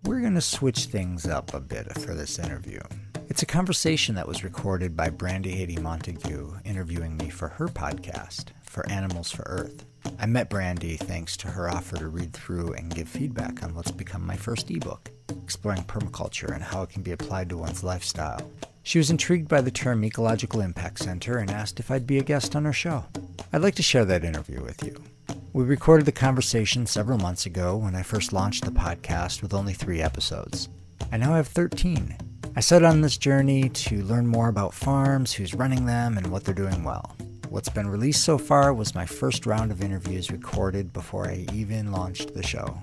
We're going to switch things up a bit for this interview. It's a conversation that was recorded by Brandy Montague interviewing me for her podcast, For Animals for Earth. I met Brandy thanks to her offer to read through and give feedback on what's become my first ebook, exploring permaculture and how it can be applied to one's lifestyle. She was intrigued by the term Ecological Impact Center and asked if I'd be a guest on her show. I'd like to share that interview with you. We recorded the conversation several months ago when I first launched the podcast with only 3 episodes. I now have 13. I set on this journey to learn more about farms, who's running them, and what they're doing well. What's been released so far was my first round of interviews recorded before I even launched the show.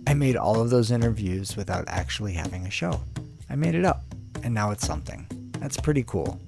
I made all of those interviews without actually having a show. I made it up, and now it's something. That's pretty cool.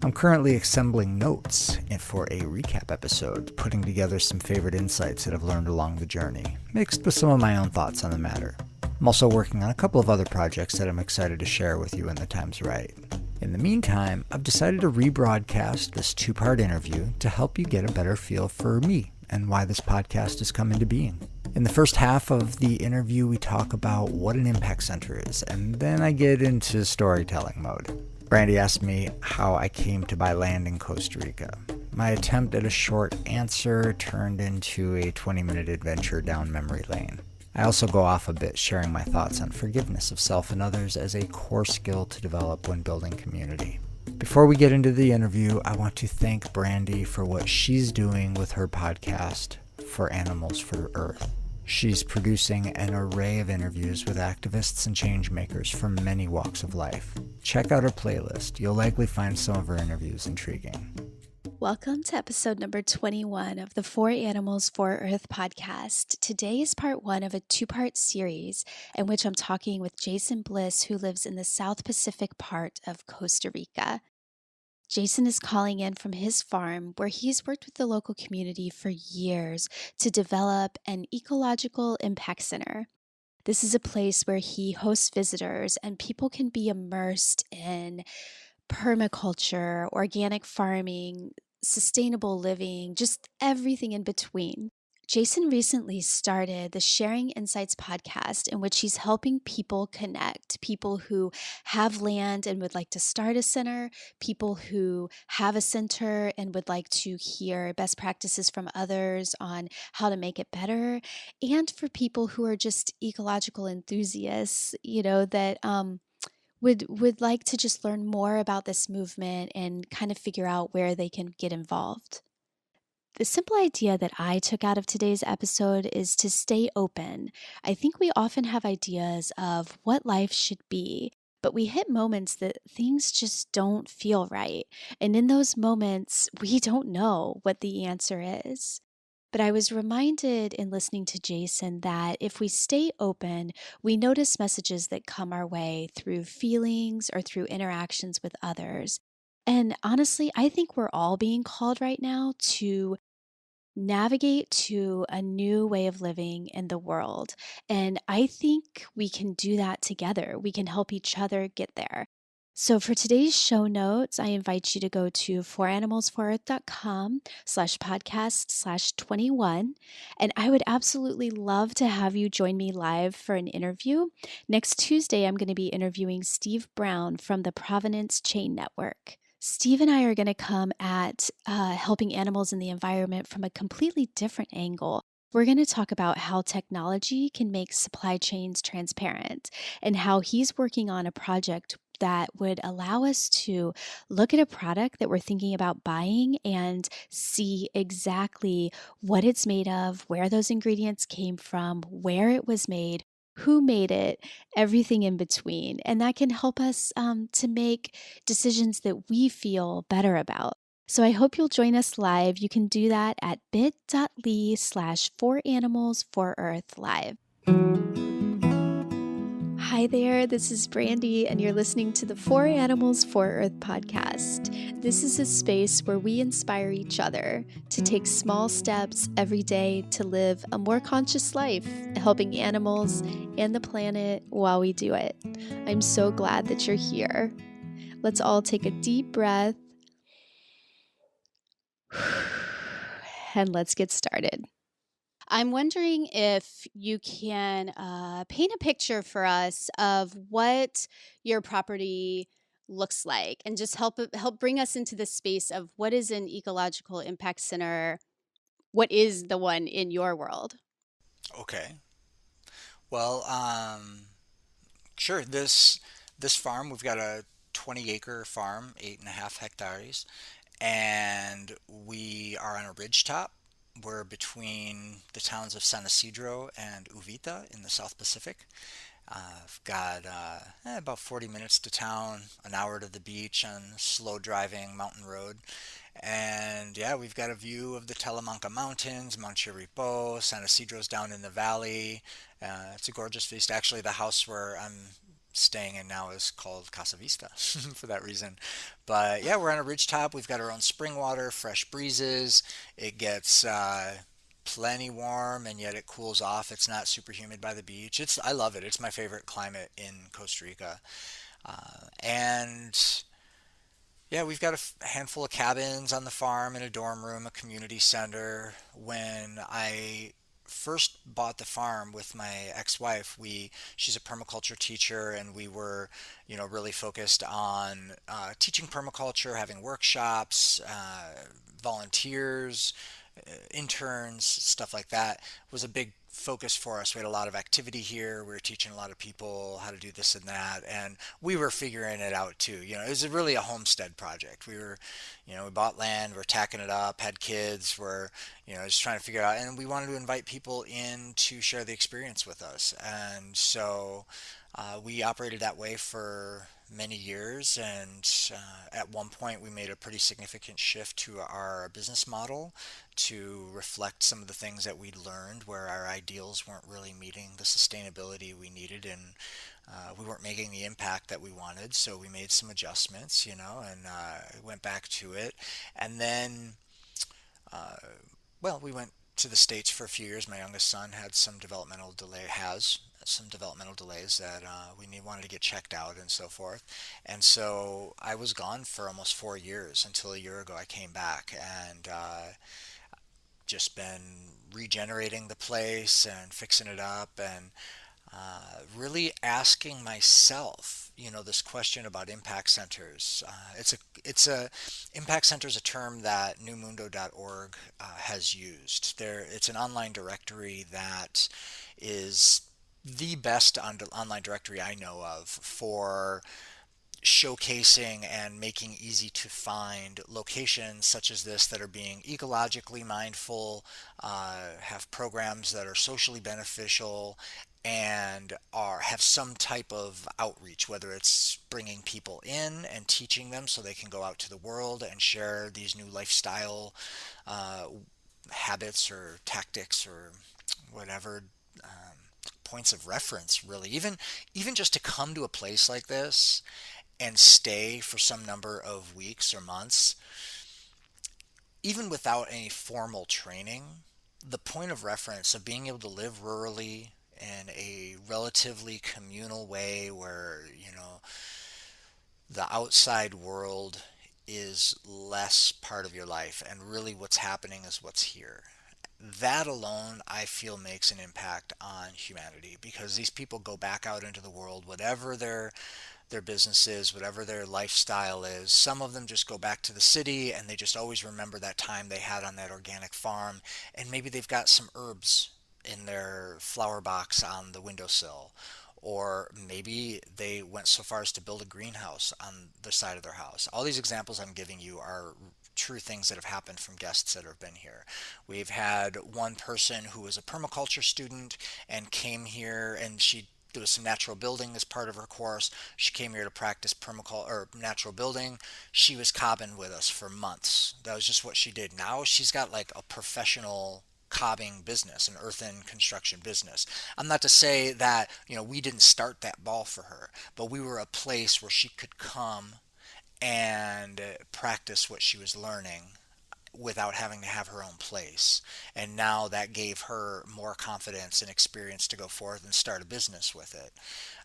I'm currently assembling notes for a recap episode, putting together some favorite insights that I've learned along the journey, mixed with some of my own thoughts on the matter. I'm also working on a couple of other projects that I'm excited to share with you when the time's right. In the meantime, I've decided to rebroadcast this 2-part interview to help you get a better feel for me and why this podcast has come into being. In the first half of the interview, we talk about what an impact center is, and then I get into storytelling mode. Brandy asked me how I came to buy land in Costa Rica. My attempt at a short answer turned into a 20-minute adventure down memory lane. I also go off a bit, sharing my thoughts on forgiveness of self and others as a core skill to develop when building community. Before we get into the interview, I want to thank Brandy for what she's doing with her podcast, For Animals for Earth. She's producing an array of interviews with activists and changemakers from many walks of life. Check out her playlist. You'll likely find some of her interviews intriguing. Welcome to episode number 21 of the For Animals for Earth podcast. Today is part 1 of a 2-part series in which I'm talking with Jason Bliss, who lives in the South Pacific part of Costa Rica. Jason is calling in from his farm where he's worked with the local community for years to develop an ecological impact center. This is a place where he hosts visitors and people can be immersed in permaculture, organic farming, sustainable living, just everything in between. Jason recently started the Sharing Insights podcast, in which he's helping people connect, people who have land and would like to start a center, people who have a center and would like to hear best practices from others on how to make it better, and for people who are just ecological enthusiasts, that would like to just learn more about this movement and kind of figure out where they can get involved. The simple idea that I took out of today's episode is to stay open. I think we often have ideas of what life should be, but we hit moments that things just don't feel right. And in those moments, we don't know what the answer is. But I was reminded in listening to Jason that if we stay open, we notice messages that come our way through feelings or through interactions with others. And honestly, I think we're all being called right now to navigate to a new way of living in the world. And I think we can do that together. We can help each other get there. So for today's show notes, I invite you to go to foranimalsforEarth.com/podcast/21. And I would absolutely love to have you join me live for an interview. Next Tuesday, I'm going to be interviewing Steve Brown from the Provenance Chain Network. Steve and I are going to come at helping animals in the environment from a completely different angle. We're going to talk about how technology can make supply chains transparent and how he's working on a project that would allow us to look at a product that we're thinking about buying and see exactly what it's made of, where those ingredients came from, where it was made, who made it, everything in between. And that can help us to make decisions that we feel better about. So I hope you'll join us live. You can do that at bit.ly/foranimalsforearthlive. Hi there, this is Brandy, and you're listening to the For Animals for Earth podcast. This is a space where we inspire each other to take small steps every day to live a more conscious life, helping animals and the planet while we do it. I'm so glad that you're here. Let's all take a deep breath and let's get started. I'm wondering if you can paint a picture for us of what your property looks like, and just help bring us into the space of what is an ecological impact center. What is the one in your world? Okay. Well, sure. This farm, we've got a 20-acre farm, 8.5 hectares, and we are on a ridge top. We're between the towns of San Isidro and Uvita in the South Pacific. I've got about 40 minutes to town, an hour to the beach on slow driving mountain road. And yeah, we've got a view of the Talamanca Mountains, Mount Chiripo, San Isidro's down in the valley. It's a gorgeous vista. Actually, the house where I'm staying in now is called Casa Vista for that reason. But yeah, we're on a ridgetop. We've got our own spring water, fresh breezes. It gets plenty warm and yet it cools off. It's not super humid by the beach. I love it. It's my favorite climate in Costa Rica. And yeah, we've got a handful of cabins on the farm and a dorm room, a community center. When I first bought the farm with my ex-wife, she's a permaculture teacher, and we were, really focused on teaching permaculture, having workshops, volunteers, interns, stuff like that was a big focus for us. We had a lot of activity here. We were teaching a lot of people how to do this and that, and we were figuring it out too. It was really a homestead project. We bought land, we're tacking it up, had kids, we're, just trying to figure it out, and we wanted to invite people in to share the experience with us. And so we operated that way for many years, and at one point we made a pretty significant shift to our business model to reflect some of the things that we'd learned where our ideals weren't really meeting the sustainability we needed, and we weren't making the impact that we wanted. So we made some adjustments, and went back to it. And then uh, well, we went to the States for a few years. My youngest son has some developmental delays that wanted to get checked out and so forth. And so I was gone for almost 4 years until a year ago I came back, and just been regenerating the place and fixing it up, and really asking myself, this question about impact centers. It's a impact center is a term that newmundo.org has used. It's an online directory that is the best online directory I know of for showcasing and making easy to find locations such as this that are being ecologically mindful, have programs that are socially beneficial, and have some type of outreach, whether it's bringing people in and teaching them so they can go out to the world and share these new lifestyle uh, habits or tactics or whatever, points of reference, really. Even just to come to a place like this and stay for some number of weeks or months, even without any formal training, the point of reference of being able to live rurally in a relatively communal way where, the outside world is less part of your life and really what's happening is what's here. That alone, I feel, makes an impact on humanity, because these people go back out into the world, whatever their business is, whatever their lifestyle is. Some of them just go back to the city and they just always remember that time they had on that organic farm, and maybe they've got some herbs in their flower box on the windowsill. Or maybe they went so far as to build a greenhouse on the side of their house. All these examples I'm giving you are true things that have happened from guests that have been here. We've had one person who was a permaculture student and came here, and there was some natural building as part of her course. She came here to practice permaculture or natural building. She was cobbing with us for months. That was just what she did. Now she's got like a professional cobbing business, an earthen construction business. I'm not to say that, we didn't start that ball for her, but we were a place where she could come and practice what she was learning without having to have her own place. And now that gave her more confidence and experience to go forth and start a business with it.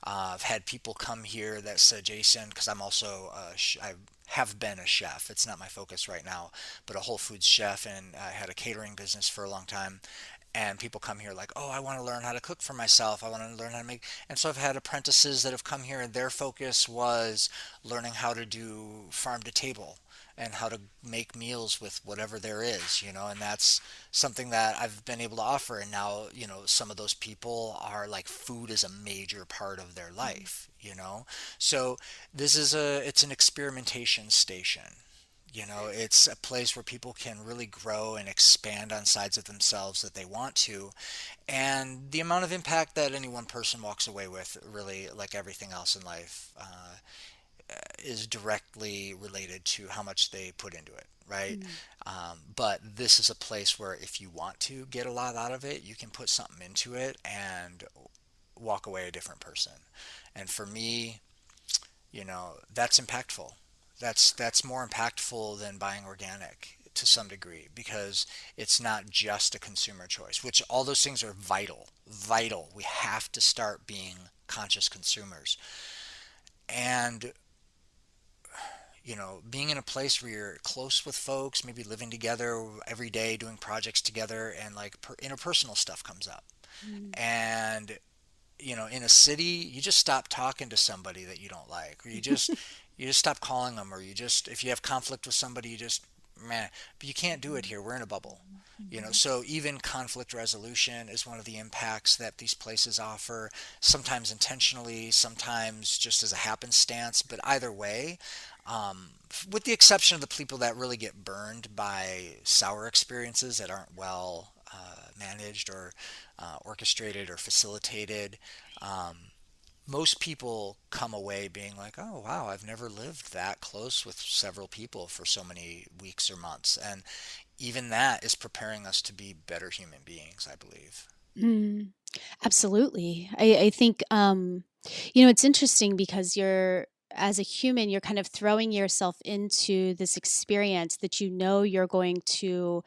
I've had people come here that said, Jason, because I have been a chef. It's not my focus right now, but a Whole Foods chef, and I had a catering business for a long time. And people come here like, oh, I want to learn how to cook for myself. I want to learn how to make. And so I've had apprentices that have come here, and their focus was learning how to do farm to table and how to make meals with whatever there is, and that's something that I've been able to offer. And now, some of those people are like, food is a major part of their life. So it's an experimentation station. It's a place where people can really grow and expand on sides of themselves that they want to. And the amount of impact that any one person walks away with, really, like everything else in life, is directly related to how much they put into it, right? Mm. But this is a place where if you want to get a lot out of it, you can put something into it and walk away a different person. And for me, that's impactful. That's more impactful than buying organic to some degree, because it's not just a consumer choice, which all those things are vital. Vital. We have to start being conscious consumers. And being in a place where you're close with folks, maybe living together every day, doing projects together, and like interpersonal stuff comes up. Mm. And in a city, you just stop talking to somebody that you don't like, or you just stop calling them, or if you have conflict with somebody, you just meh. But you can't do it here. We're in a bubble. Mhm. So even conflict resolution is one of the impacts that these places offer, sometimes intentionally, sometimes just as a happenstance, but either way, with the exception of the people that really get burned by sour experiences that aren't well managed or orchestrated or facilitated. Most people come away being like, oh, wow, I've never lived that close with several people for so many weeks or months. And even that is preparing us to be better human beings, I believe. Mm. Absolutely. I think, it's interesting because as a human, you're kind of throwing yourself into this experience that you're going to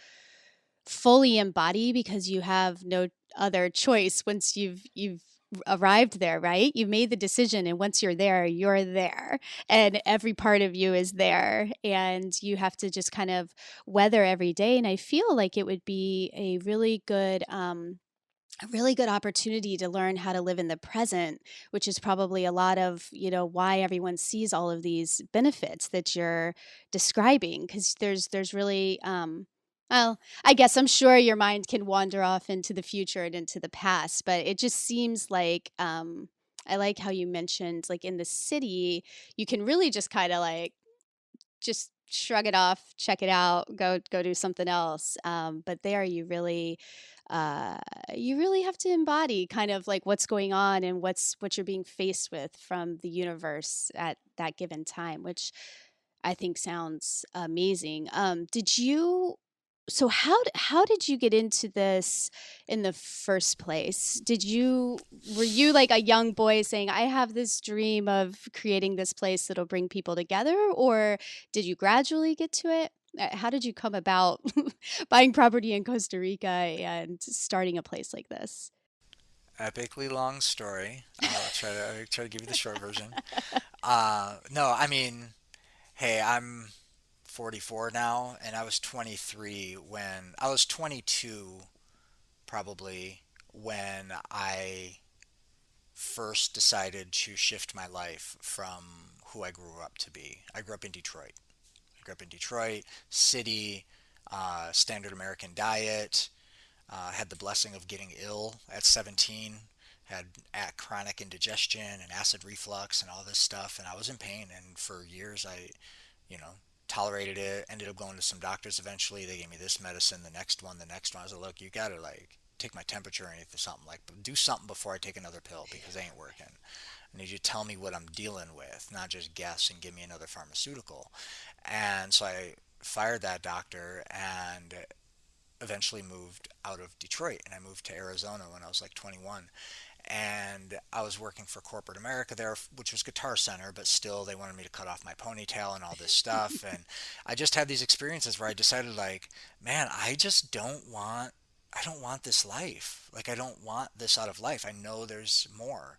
fully embody because you have no other choice once you've arrived there, right? You've made the decision, and once you're there, and every part of you is there, and you have to just kind of weather every day. And I feel like it would be a really good opportunity to learn how to live in the present, which is probably a lot of, why everyone sees all of these benefits that you're describing. Because there's really, well, I guess I'm sure your mind can wander off into the future and into the past, but it just seems like, I like how you mentioned, like in the city, you can really just kind of like just shrug it off, check it out, go do something else. But there, uh, you really have to embody kind of like what's going on and what you're being faced with from the universe at that given time, which I think sounds amazing. Did you? So how did you get into this in the first place? Were you like a young boy saying, "I have this dream of creating this place that'll bring people together," or did you gradually get to it? How did you come about buying property in Costa Rica and starting a place like this? Epically long story. I'll try to give you the short version. No, I mean, hey, I'm 44 now, and I was 23 when I was 22, probably, when I first decided to shift my life from who I grew up to be. I grew up in Detroit. I grew up in Detroit city, standard American diet. Had the blessing of getting ill at 17. Had chronic indigestion and acid reflux and all this stuff, and I was in pain. And for years, you know, tolerated it. Ended up going to some doctors eventually. They gave me this medicine, the next one, the next one. I was like, look, you gotta like take my temperature or anything, something like, do something before I take another pill because they ain't working. I need you to tell me what I'm dealing with, not just guess and give me another pharmaceutical. And so I fired that doctor and eventually moved out of Detroit, and I moved to Arizona when I was like 21. And I was working for corporate America there, which was Guitar Center, but still they wanted me to cut off my ponytail and all this stuff. And I just had these experiences where I decided, like, man, I don't want this life. Like, I don't want this out of life. I know there's more.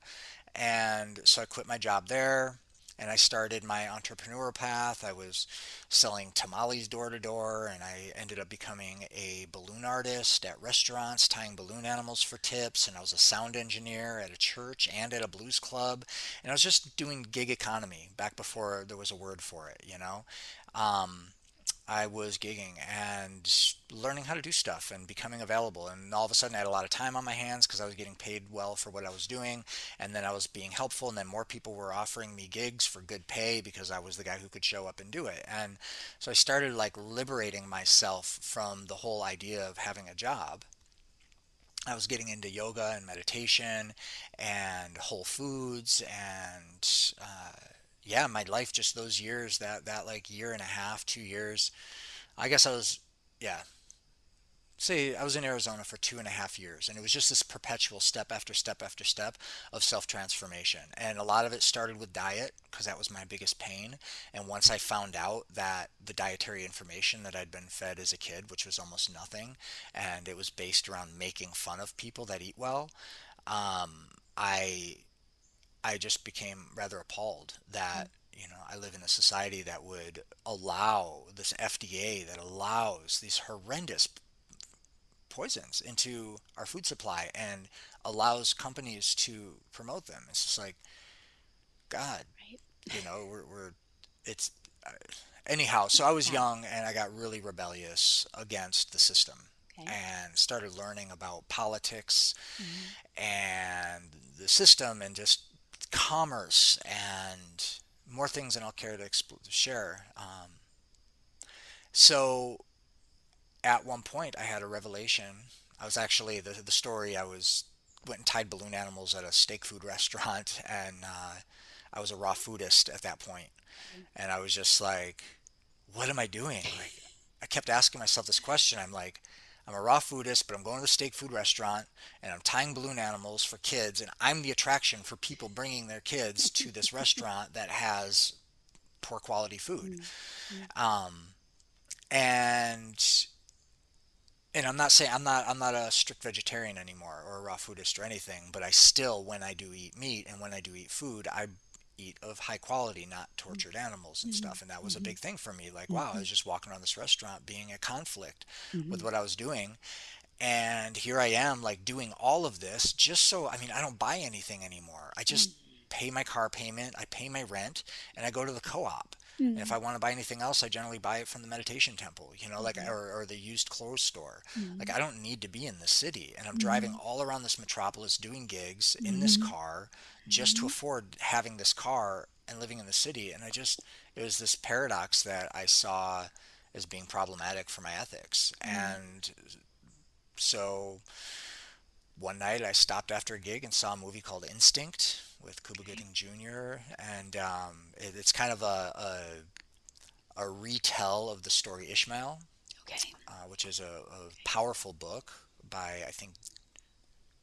And so I quit my job there, and I started my entrepreneur path. I was selling tamales door to door, and I ended up becoming a balloon artist at restaurants, tying balloon animals for tips, and I was a sound engineer at a church and at a blues club, and I was just doing gig economy back before there was a word for it, you know. Um, I was gigging and learning how to do stuff and becoming available. And all of a sudden, I had a lot of time on my hands because I was getting paid well for what I was doing. And then I was being helpful. And then more people were offering me gigs for good pay because I was the guy who could show up and do it. And so I started like liberating myself from the whole idea of having a job. I was getting into yoga and meditation and whole foods and yeah, my life just those years, that like year and a half, 2 years. I guess I was, yeah, say I was in Arizona for 2.5 years, and it was just this perpetual step after step after step of self transformation. And a lot of it started with diet because that was my biggest pain. And once I found out that the dietary information that I'd been fed as a kid, which was almost nothing, and it was based around making fun of people that eat well, um, I I just became rather appalled that I live in a society that would allow this FDA that allows these horrendous poisons into our food supply and allows companies to promote them. It's just like, God, Right. we're it's anyhow. So I was Yeah. young and I got really rebellious against the system Okay. and started learning about politics Mm-hmm. and the system and just commerce and more things than I'll care to share. So at one point, I had a revelation. I was actually the story. I was went and tied balloon animals at a steak food restaurant, and I was a raw foodist at that point, Okay. and I was just like, "What am I doing?" Like, I kept asking myself this question. I'm like, I'm a raw foodist, but I'm going to the steak food restaurant and I'm tying balloon animals for kids, and I'm the attraction for people bringing their kids to this restaurant that has poor quality food. Mm-hmm. Um, and and I'm not saying I'm not a strict vegetarian anymore or a raw foodist or anything, but I still, when I do eat meat and when I do eat food, I eat of high quality, not tortured animals and Mm-hmm. stuff. And that was a Mm-hmm. big thing for me. Like, wow, I Mm-hmm. was just walking around this restaurant being at conflict with Mm-hmm. what I was doing. And here I am, like doing all of this just so, I mean, I don't buy anything anymore. I just pay my car payment, I pay my rent, and I go to the co-op. And if Mm-hmm. I want to buy anything else, I generally buy it from the meditation temple, like Mm-hmm. or the used clothes store. Like Mm-hmm. I don't need to be in the city, and I'm driving Mm-hmm. all around this metropolis doing gigs in this Mm-hmm. car just to afford having this car and living in the city. And it was this paradox that I saw as being problematic for my ethics. Mm-hmm. And so one night I stopped after a gig and saw a movie called Instinct with Cuba Okay. Gooding Jr. And it's kind of a retell of the story Ishmael, Okay. which is a powerful book by, I think,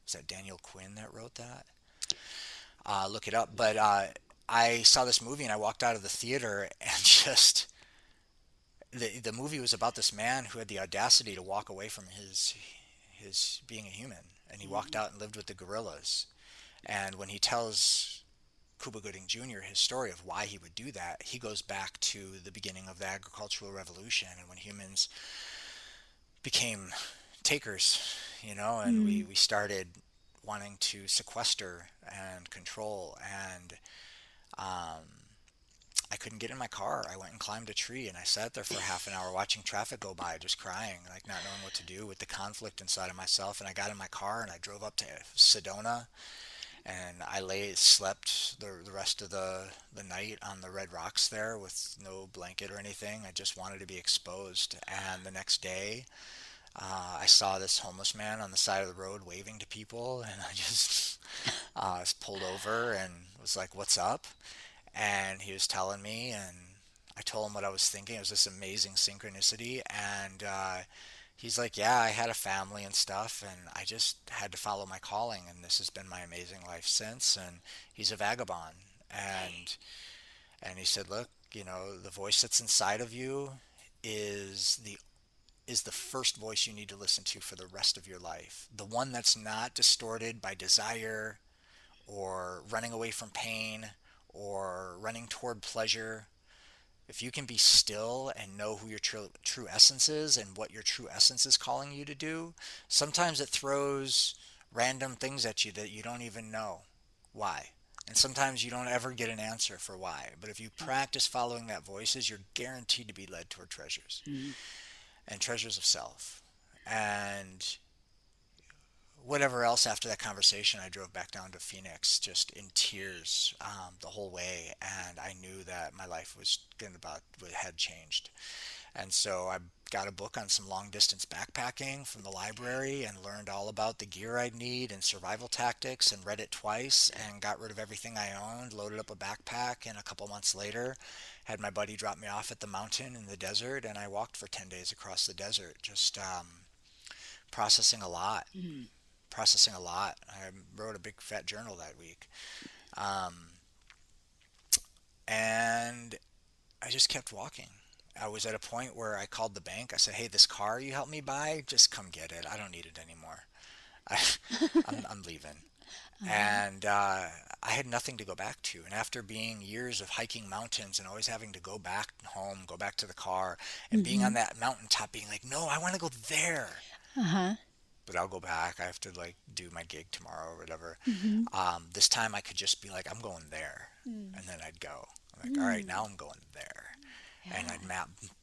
was that Daniel Quinn that wrote that? Look it up. But I saw this movie and I walked out of the theater and just the movie was about this man who had the audacity to walk away from his being a human, and he walked Mm-hmm. out and lived with the gorillas. And when he tells Cuba Gooding Jr. his story of why he would do that, he goes back to the beginning of the agricultural revolution and when humans became takers, and we, Mm-hmm. we started wanting to sequester and control. And I couldn't get in my car. I went and climbed a tree and I sat there for half an hour watching traffic go by, just crying, like not knowing what to do with the conflict inside of myself. And I got in my car and I drove up to Sedona and I slept the rest of the night on the red rocks there with no blanket or anything. I just wanted to be exposed. And the next day, I saw this homeless man on the side of the road waving to people, and I just was pulled over and was like, "What's up?" And he was telling me, and I told him what I was thinking. It was this amazing synchronicity, and he's like, "Yeah, I had a family and stuff, and I just had to follow my calling, and this has been my amazing life since." And he's a vagabond, Okay. and he said, "Look, the voice that's inside of you is the first voice you need to listen to for the rest of your life. The one that's not distorted by desire or running away from pain or running toward pleasure, if you can be still and know who your true essence is and what your true essence is calling you to do, sometimes it throws random things at you that you don't even know why. And sometimes you don't ever get an answer for why. But if you practice following that voices, you're guaranteed to be led toward treasures and treasures of self. And whatever else after that conversation, I drove back down to Phoenix just in tears the whole way, and I knew that my life had changed. And so I got a book on some long distance backpacking from the library and learned all about the gear I'd need and survival tactics, and read it twice and got rid of everything I owned, loaded up a backpack, and a couple months later had my buddy drop me off at the mountain in the desert, and I walked for 10 days across the desert, just processing a lot. Processing a lot. I wrote a big fat journal that week. And I just kept walking. I was at a point where I called the bank. I said, hey, this car you helped me buy, just come get it. I don't need it anymore. I'm leaving. And I had nothing to go back to. And after being years of hiking mountains and always having to go back home, go back to the car, and being on that mountaintop, being like, no, I want to go there. But I'll go back. I have to do my gig tomorrow or whatever. This time I could just be like, I'm going there. And then I'd go. I'm like, all right, now I'm going there. And I'd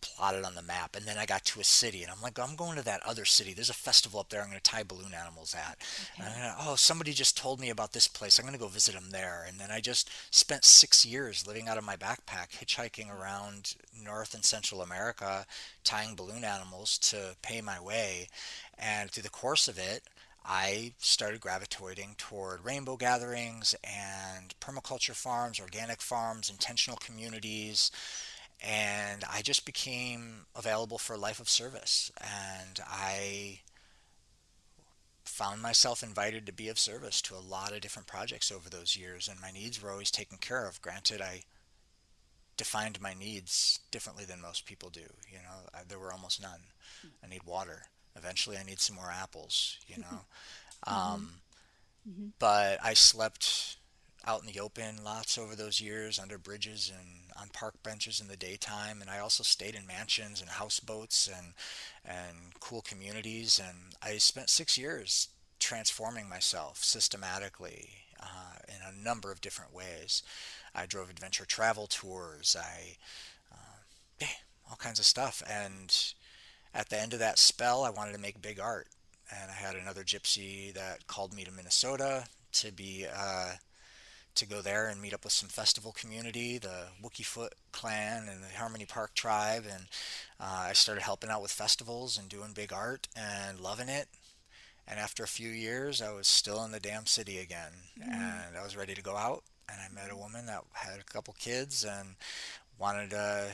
plot it on the map. And then I got to a city, and I'm like, I'm going to that other city. There's a festival up there I'm going to tie balloon animals at. And somebody just told me about this place. I'm going to go visit them there. And then I just spent 6 years living out of my backpack, hitchhiking around North and Central America, tying balloon animals to pay my way. And through the course of it, I started gravitating toward rainbow gatherings and permaculture farms, organic farms, intentional communities. And I just became available for a life of service. And I found myself invited to be of service to a lot of different projects over those years. And my needs were always taken care of. Granted, I defined my needs differently than most people do. There were almost none. I need water. Eventually, I need some more apples, But I slept out in the open lots over those years, under bridges and on park benches in the daytime. And I also stayed in mansions and houseboats and cool communities. And I spent 6 years transforming myself systematically in a number of different ways. I drove adventure travel tours. All kinds of stuff. And at the end of that spell, I wanted to make big art. And I had another gypsy that called me to Minnesota to go there and meet up with some festival community, the Wookiefoot clan and the Harmony Park tribe. And I started helping out with festivals and doing big art and loving it. And after a few years, I was still in the damn city again. And I was ready to go out. And I met a woman that had a couple kids and wanted to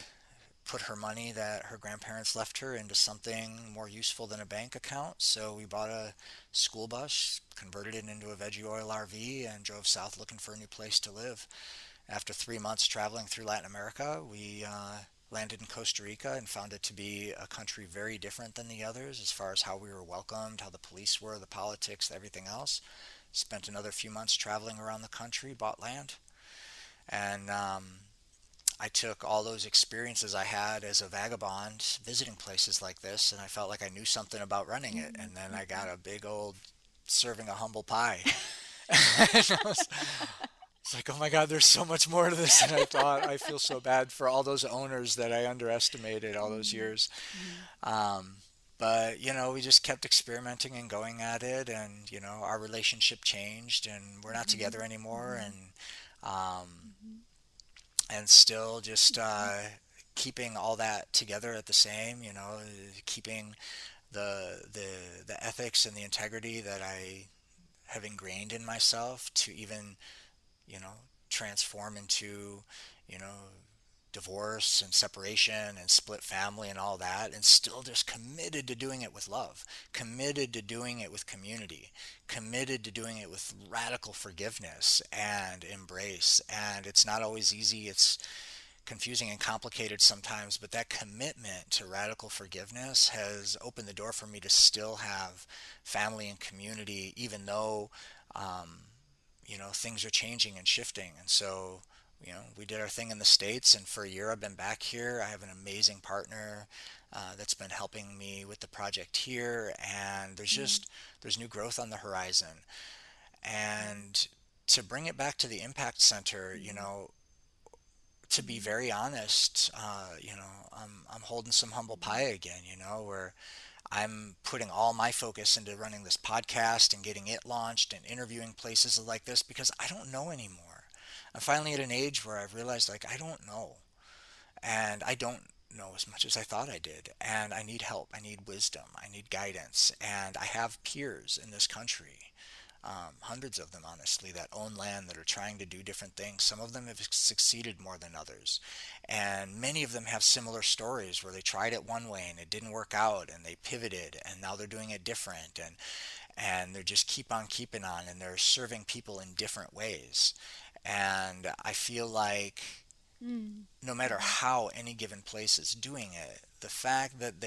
put her money that her grandparents left her into something more useful than a bank account. So we bought a school bus, converted it into a veggie oil RV, and drove south looking for a new place to live. After 3 months traveling through Latin America, we landed in Costa Rica and found it to be a country very different than the others as far as how we were welcomed, how the police were, the politics, everything else. Spent another few months traveling around the country, bought land, and I took all those experiences I had as a vagabond visiting places like this, and I felt like I knew something about running it. And then I got a big old serving of humble pie. And it's like, oh my God, there's so much more to this than I thought. I feel so bad for all those owners that I underestimated all those years. But, we just kept experimenting and going at it, and, our relationship changed, and we're not together anymore. And still just keeping all that together at the same, keeping the ethics and the integrity that I have ingrained in myself to even, transform into, divorce and separation and split family and all that, and still just committed to doing it with love, committed to doing it with community, committed to doing it with radical forgiveness and embrace. And it's not always easy. It's confusing and complicated sometimes, but that commitment to radical forgiveness has opened the door for me to still have family and community, even though things are changing and shifting. And so we did our thing in the States, and for a year I've been back here. I have an amazing partner that's been helping me with the project here, and there's new growth on the horizon. And to bring it back to the impact center, to be very honest, I'm holding some humble pie again, where I'm putting all my focus into running this podcast and getting it launched and interviewing places like this because I don't know anymore. I'm finally at an age where I've realized, like, I don't know. And I don't know as much as I thought I did. And I need help. I need wisdom. I need guidance. And I have peers in this country, hundreds of them, honestly, that own land that are trying to do different things. Some of them have succeeded more than others. And many of them have similar stories where they tried it one way and it didn't work out and they pivoted and now they're doing it different. And they just keep on keeping on and they're serving people in different ways. And I feel like no matter how any given place is doing it, the fact that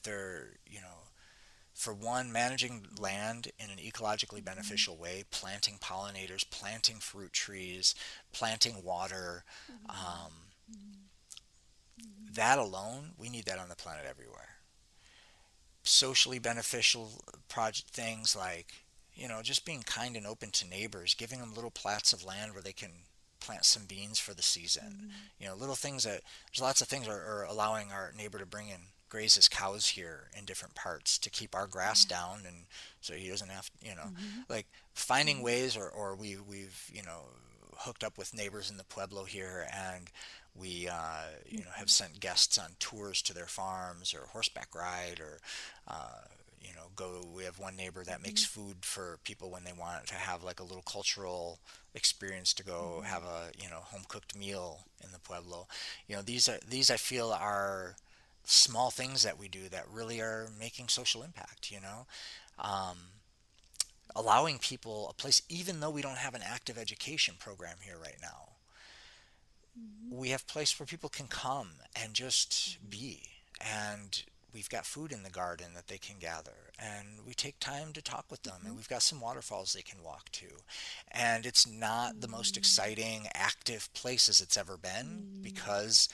they're, for one, managing land in an ecologically beneficial way, planting pollinators, planting fruit trees, planting water, um, that alone, we need that on the planet everywhere. Socially beneficial project things like, just being kind and open to neighbors, giving them little plats of land where they can plant some beans for the season. Little things that there's lots of things are allowing our neighbor to bring in graze his cows here in different parts to keep our grass down and so he doesn't have like finding ways or we've hooked up with neighbors in the pueblo here and we have sent guests on tours to their farms or horseback ride or we have one neighbor that makes food for people when they want to have like a little cultural experience to go have a home cooked meal in the pueblo. These I feel are small things that we do that really are making social impact. um, Allowing people a place, even though we don't have an active education program here right now, we have a place where people can come and just be. And we've got food in the garden that they can gather. And we take time to talk with them. And we've got some waterfalls they can walk to. And it's not the most exciting, active place as it's ever been because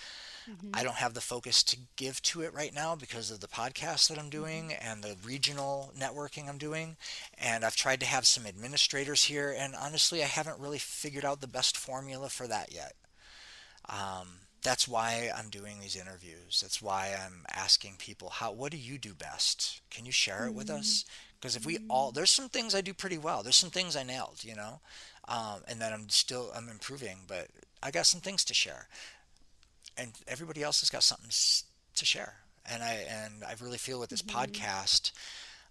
I don't have the focus to give to it right now because of the podcast that I'm doing and the regional networking I'm doing. And I've tried to have some administrators here. And honestly, I haven't really figured out the best formula for that yet. That's why I'm doing these interviews. That's why I'm asking people, what do you do best? Can you share it with us? Because if we all, there's some things I do pretty well. There's some things I nailed, and that I'm improving, but I got some things to share. And everybody else has got something to share. And I really feel with this podcast,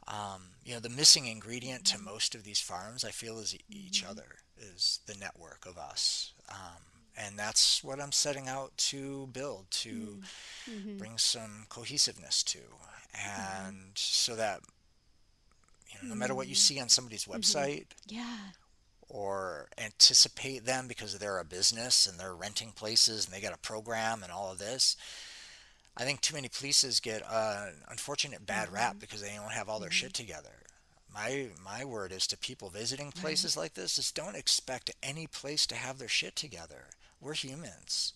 the missing ingredient to most of these farms, I feel, is each other, is the network of us. And that's what I'm setting out to build, to bring some cohesiveness to. And so that, no matter what you see on somebody's website, or anticipate them because they're a business and they're renting places and they got a program and all of this, I think too many places get an unfortunate bad rap because they don't have all their shit together. My word is to people visiting places like this is don't expect any place to have their shit together. We're humans,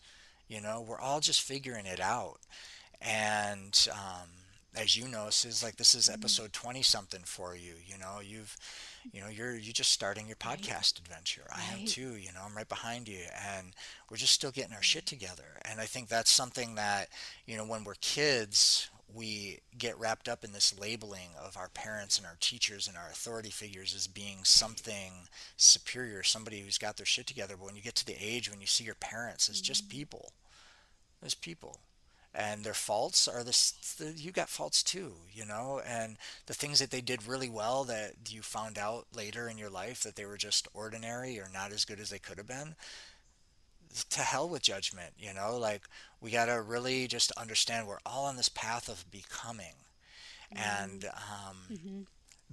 we're all just figuring it out. And as you know, this is episode 20 something for you. You're just starting your podcast adventure. I am too. I'm right behind you, and we're just still getting our shit together. And I think that's something that when we're kids, we get wrapped up in this labeling of our parents and our teachers and our authority figures as being something superior, somebody who's got their shit together. But when you get to the age when you see your parents as just people, as people, and their faults are you got faults too, and the things that they did really well that you found out later in your life that they were just ordinary or not as good as they could have been. To hell with judgment, like we got to really just understand we're all on this path of becoming and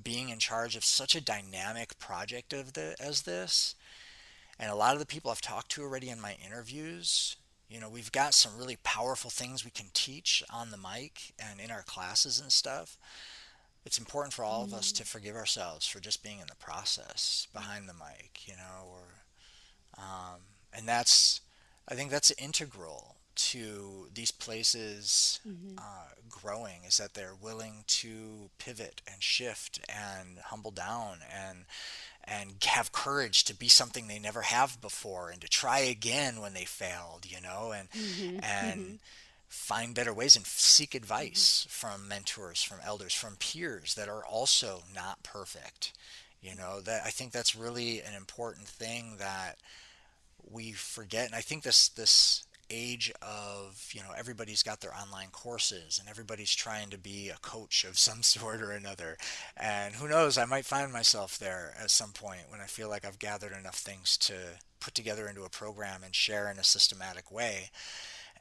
being in charge of such a dynamic project as this. And a lot of the people I've talked to already in my interviews, we've got some really powerful things we can teach on the mic and in our classes and stuff. It's important for all of us to forgive ourselves for just being in the process behind the mic, or And that's, I think that's integral to these places Mm-hmm. growing, is that they're willing to pivot and shift and humble down and have courage to be something they never have before, and to try again when they failed, Mm-hmm. Mm-hmm. and find better ways and seek advice from mentors, from elders, from peers that are also not perfect. That I think that's really an important thing that we forget. And I think this age of, everybody's got their online courses and everybody's trying to be a coach of some sort or another, and who knows, I might find myself there at some point when I feel like I've gathered enough things to put together into a program and share in a systematic way.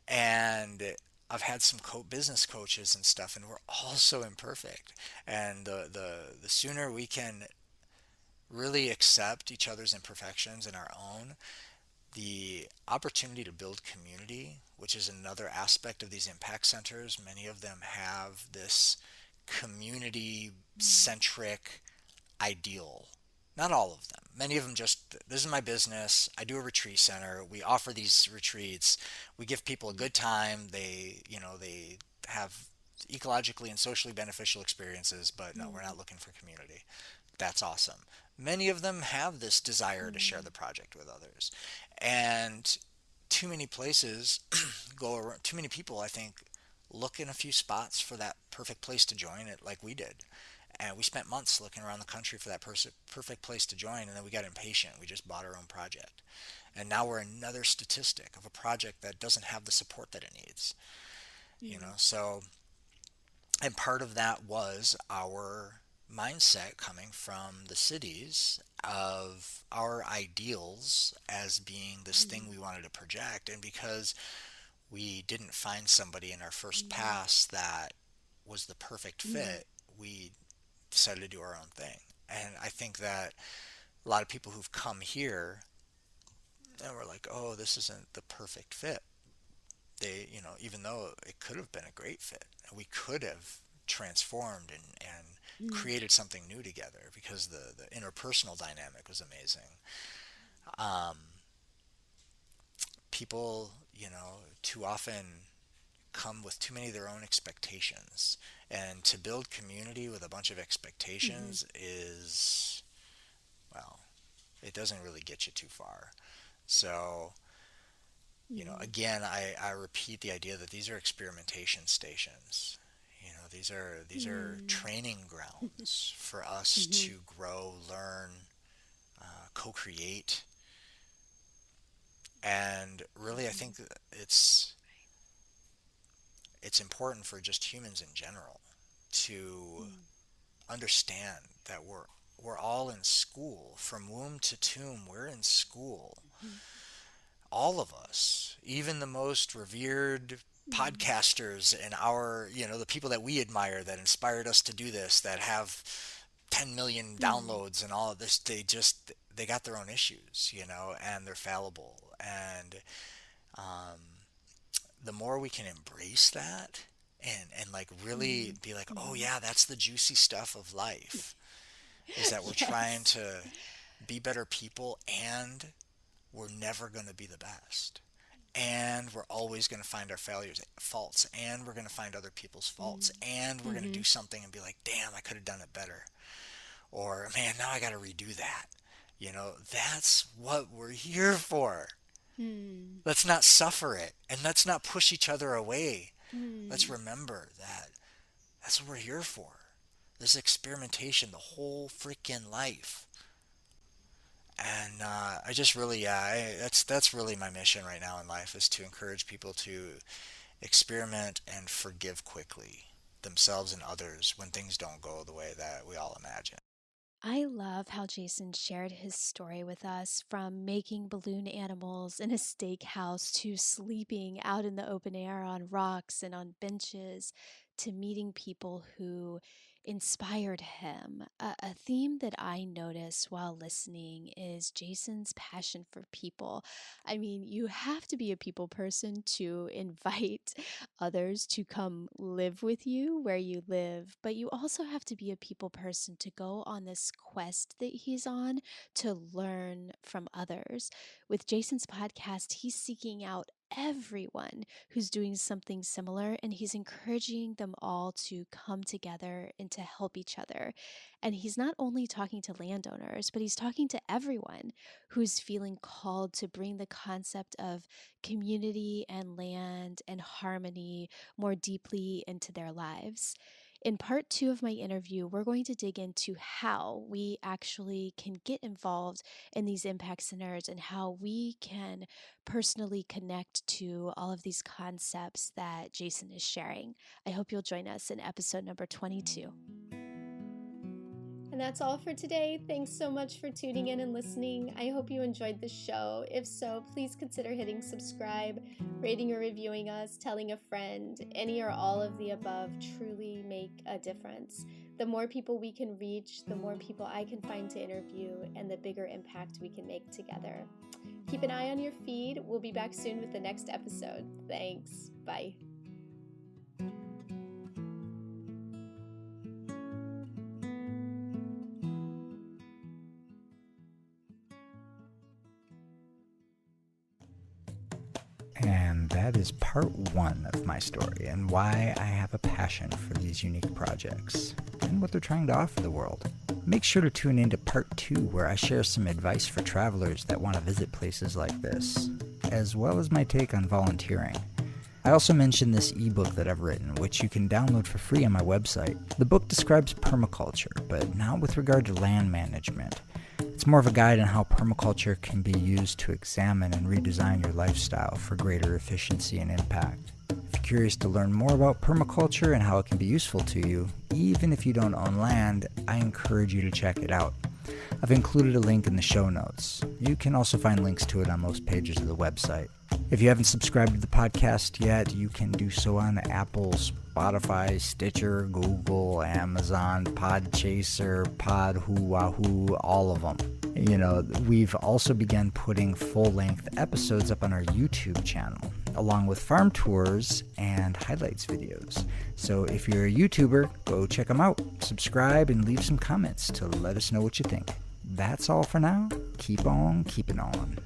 And I've had some business coaches and stuff, and we're all so imperfect. And the sooner we can really accept each other's imperfections and our own, the opportunity to build community, which is another aspect of these impact centers. Many of them have this community centric ideal. Not all of them. Many of them just, this is my business. I do a retreat center. We offer these retreats. We give people a good time. They have ecologically and socially beneficial experiences, but no, we're not looking for community. That's awesome. Many of them have this desire to share the project with others. And too many places go around, too many people, I think, look in a few spots for that perfect place to join it, like we did. And we spent months looking around the country for that perfect place to join, and then we got impatient. We just bought our own project. And now we're another statistic of a project that doesn't have the support that it needs. So, and part of that was our mindset coming from the cities of our ideals as being this thing we wanted to project. And because we didn't find somebody in our first pass that was the perfect Mm-hmm. fit, we decided to do our own thing. And I think that a lot of people who've come here and were like, oh, this isn't the perfect fit. Even though it could have been a great fit, we could have transformed and created something new together because the interpersonal dynamic was amazing. Um, People, too often come with too many of their own expectations. And to build community with a bunch of Mm-hmm. expectations is, well, it doesn't really get you too far. So, Mm-hmm. again, I repeat the idea that these are experimentation stations. These are training grounds for us Mm-hmm. to grow, learn, co-create, and really, I think that it's important for just humans in general to understand that we're all in school from womb to tomb. We're in school, all of us, even the most revered Mm-hmm. podcasters and the people that we admire that inspired us to do this, that have 10 million Mm-hmm. downloads and all of this, they got their own issues, and they're fallible. And um, the more we can embrace that and like really be like, oh Mm-hmm. yeah, that's the juicy stuff of life, is that we're trying Yes. to be better people, and we're never going to be the best, and we're always going to find our faults, and we're going to find other people's faults, and we're going to Mm-hmm. do something and be like, damn, I could have done it better, or man, now I got to redo that. That's what we're here for. Let's not suffer it, and let's not push each other away. Let's Mm-hmm. remember that that's what we're here for. This experimentation, the whole freaking life. And I just really, yeah, that's really my mission right now in life, is to encourage people to experiment and forgive quickly, themselves and others, when things don't go the way that we all imagine. I love how Jason shared his story with us, from making balloon animals in a steakhouse to sleeping out in the open air on rocks and on benches, to meeting people who inspired him. A theme that I noticed while listening is Jason's passion for people. I mean, you have to be a people person to invite others to come live with you where you live, but you also have to be a people person to go on this quest that he's on to learn from others. With Jason's podcast, he's seeking out everyone who's doing something similar, and he's encouraging them all to come together and to help each other. And he's not only talking to landowners, but he's talking to everyone who's feeling called to bring the concept of community and land and harmony more deeply into their lives. In part 2 of my interview, we're going to dig into how we actually can get involved in these impact centers and how we can personally connect to all of these concepts that Jason is sharing. I hope you'll join us in episode number 22. And that's all for today. Thanks so much for tuning in and listening. I hope you enjoyed the show. If so, please consider hitting subscribe, rating or reviewing us, telling a friend. Any or all of the above truly make a difference. The more people we can reach, the more people I can find to interview, and the bigger impact we can make together. Keep an eye on your feed. We'll be back soon with the next episode. Thanks. Bye. And that is part 1 of my story and why I have a passion for these unique projects and what they're trying to offer the world. Make sure to tune in to part 2 where I share some advice for travelers that want to visit places like this, as well as my take on volunteering. I also mentioned this ebook that I've written, which you can download for free on my website. The book describes permaculture, but not with regard to land management. It's more of a guide on how permaculture can be used to examine and redesign your lifestyle for greater efficiency and impact. If you're curious to learn more about permaculture and how it can be useful to you, even if you don't own land, I encourage you to check it out. I've included a link in the show notes. You can also find links to it on most pages of the website. If you haven't subscribed to the podcast yet, you can do so on Apple, Spotify, Stitcher, Google, Amazon, Podchaser, Wahoo, all of them. You know, we've also begun putting full-length episodes up on our YouTube channel, along with farm tours and highlights videos. So if you're a YouTuber, go check them out, subscribe, and leave some comments to let us know what you think. That's all for now. Keep on keeping on.